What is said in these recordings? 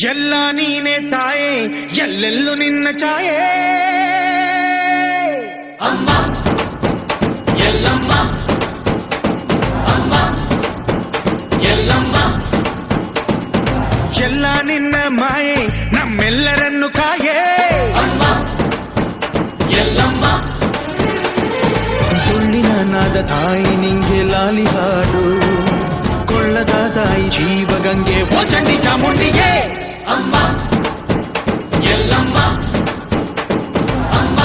ಎಲ್ಲ ನೀನೆ ತಾಯೇ ಎಲ್ಲೆಲ್ಲೂ ನಿನ್ನ ಛಾಯೆ ಅಮ್ಮ ಎಲ್ಲಮ್ಮ ಅಮ್ಮ ಎಲ್ಲಮ್ಮ ಎಲ್ಲ ನಿನ್ನ ಮಾಯೆ ನಮ್ಮೆಲ್ಲರನ್ನು ಕಾಯೇ ಅಮ್ಮ ಎಲ್ಲಮ್ಮ ತುಳ್ಳಿನ ನಾದ ತಾಯಿ ನಿಂಗೆ ಲಾಲಿ ಹಾಡು ಕೊಳ್ಳದ ತಾಯಿ ಜೀವಗಂಗೆ ಓ ಚಂಡಿ ಚಾಮುಂಡಿಗೆ ಅಮ್ಮ ಎಲ್ಲಮ್ಮ ಅಮ್ಮ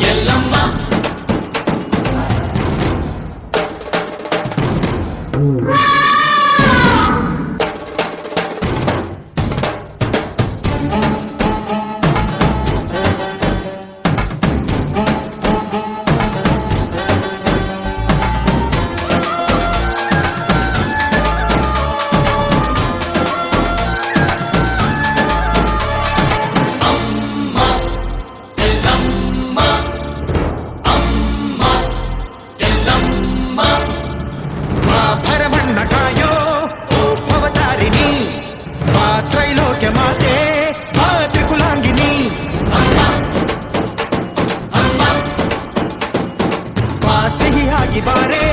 ಎಲ್ಲಮ್ಮ ಬಾರೆ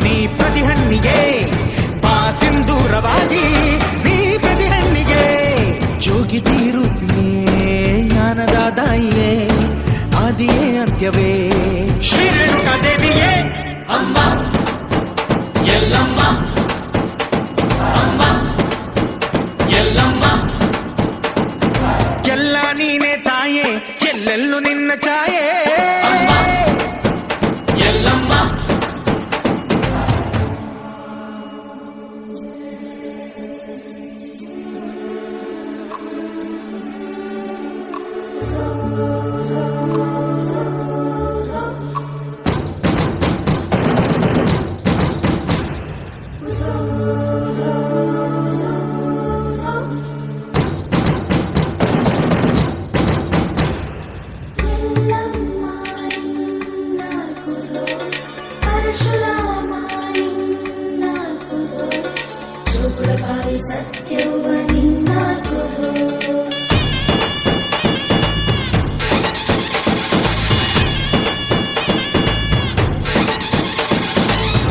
ನೀ ಪ್ರತಿ ಹಣ್ಣಿಗೆ ಬಾ ಸಿಂಧೂರವಾಗಿ ನೀ ಪ್ರತಿ ಹಣ್ಣಿಗೆ ಜೋಗಿತಿ ರೂಪಿಯೇ ಜ್ಞಾನದ ದಾಯಿಯೇ ಆದಿಯೇ ಅಂತ್ಯವೇ ಶ್ರೀ ರೇಣುಕಾ ದೇವಿಯೇ ಅಮ್ಮ ಎಲ್ಲಮ್ಮ ಅಮ್ಮ ಎಲ್ಲಮ್ಮ ಎಲ್ಲ ನೀನೆ ತಾಯೇ ಎಲ್ಲೆಲ್ಲೂ ನಿನ್ನ ಛಾಯೆ ಎಲ್ಲಮ್ಮ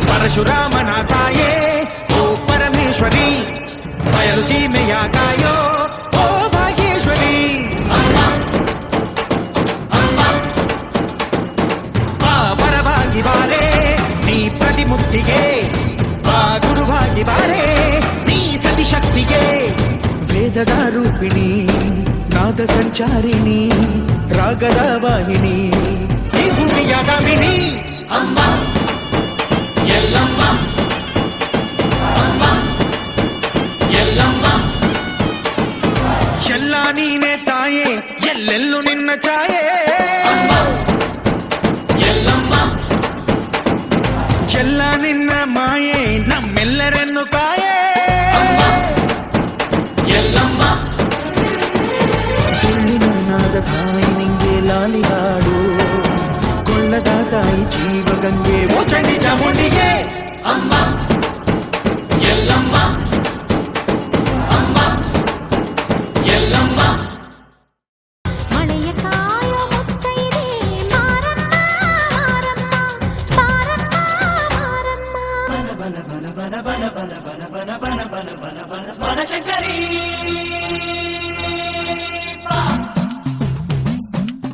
ಪರಶುರಾಮನ ತಾಯೇ ಓ ಪರಮೇಶ್ವರಿ ಬಯಲು ಸೀಮೆಯ ಕಾಯೋ ಓ ಭಾಗ್ಯೇಶ್ವರಿ ಅಮ್ಮ ಅಮ್ಮ ಬಾ ಪರವಾಗಿ ಬಾರೆ ನೀ ಪ್ರತಿಮುಕ್ತಿಗೆ ಬಾ ಗುರುವಾಗಿ ಬಾರೆ ನೀ ಸತಿಶಕ್ತಿಗೆ ವೇದದ ರೂಪಿಣಿ ನಾದ ಸಂಚಾರಿಣಿ ರಾಗದ ವಾಹಿನಿ ಈ ಭೂಮಿಯ ಗಾಮಿನಿ ಅಮ್ಮ ಎಲ್ಲಮ್ಮ ಅಮ್ಮ ಎಲ್ಲಮ್ಮ ಎಲ್ಲ ನೀನೆ ತಾಯೇ ಎಲ್ಲೆಲ್ಲೂ ನಿನ್ನ ಛಾಯೆ ಅಮ್ಮ ಎಲ್ಲಮ್ಮ ಎಲ್ಲ ನಿನ್ನ ಮಾಯೆ ನಮ್ಮೆಲ್ಲರನ್ನು ಕಾಯೆ ಅಮ್ಮ ಎಲ್ಲಮ್ಮ ತುಳ್ಳಿನ ನಾದ ತಾಯಿ ನಿಂಗೆ ಲಾಲಿ ಹಾಡು ಕೊಳ್ಳದ ತಾಯಿ ಜೀವಗಂಗೆ ಓ ಚಂಡಿ ಚಾಮುಂಡಿಗೆ ಅಮ್ಮ ಎಲ್ಲಮ್ಮ ಅಮ್ಮ ಎಲ್ಲಮ್ಮ ಮಳೆಯ ಕಾಯೋ ಮುತ್ತೈದೆ ಮಾರಮ್ಮ ಮಾರಮ್ಮ ಮಾರಮ್ಮ ಬನ ಬನ ಬನ ಬನ ಬನ ಬನ ಬನ ಬನ ಬನ ಬನ ಬನ ಬನಶಂಕರಿ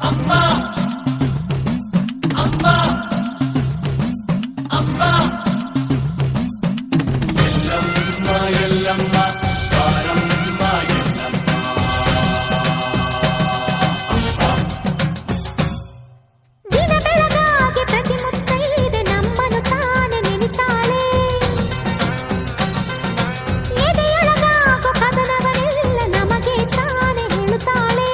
ಅಮ್ಮ ಅಮ್ಮ ಅಮ್ಮ ಎಲ್ಲಮ್ಮ ಎಲ್ಲಮ್ಮ ಬಾರಮ್ಮ ಎಲ್ಲಮ್ಮ ದಿನ ಬೆಳಗಾಗಿ ಪ್ರತಿ ಮುತ್ತೈದೆ ನಮ್ಮನ್ನು ತಾನೆ ನೆನಿತಾಳೆ ಎದೆಯೊಳಗಾಗೋ ಕದನವನೆಲ್ಲ ನಮಗೆ ತಾನೆ ಹೇಳುತ್ತಾಳೆ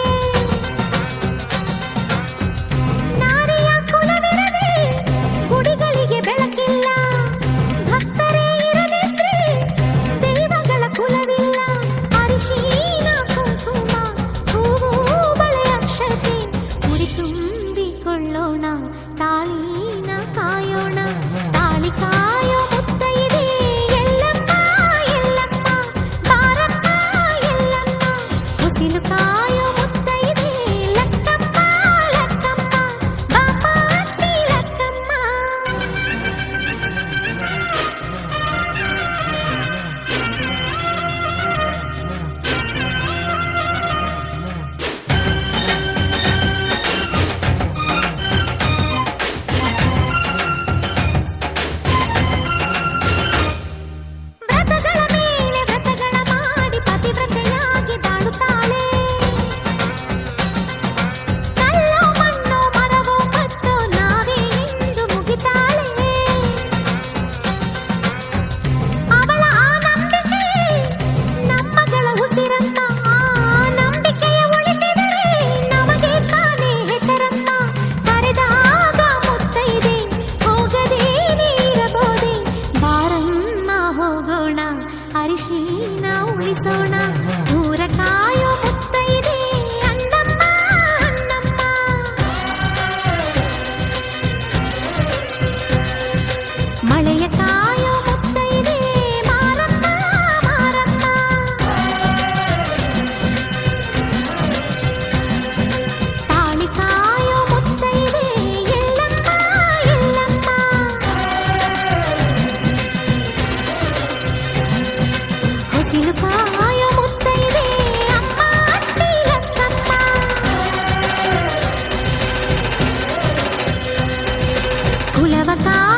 ತಾಯಿ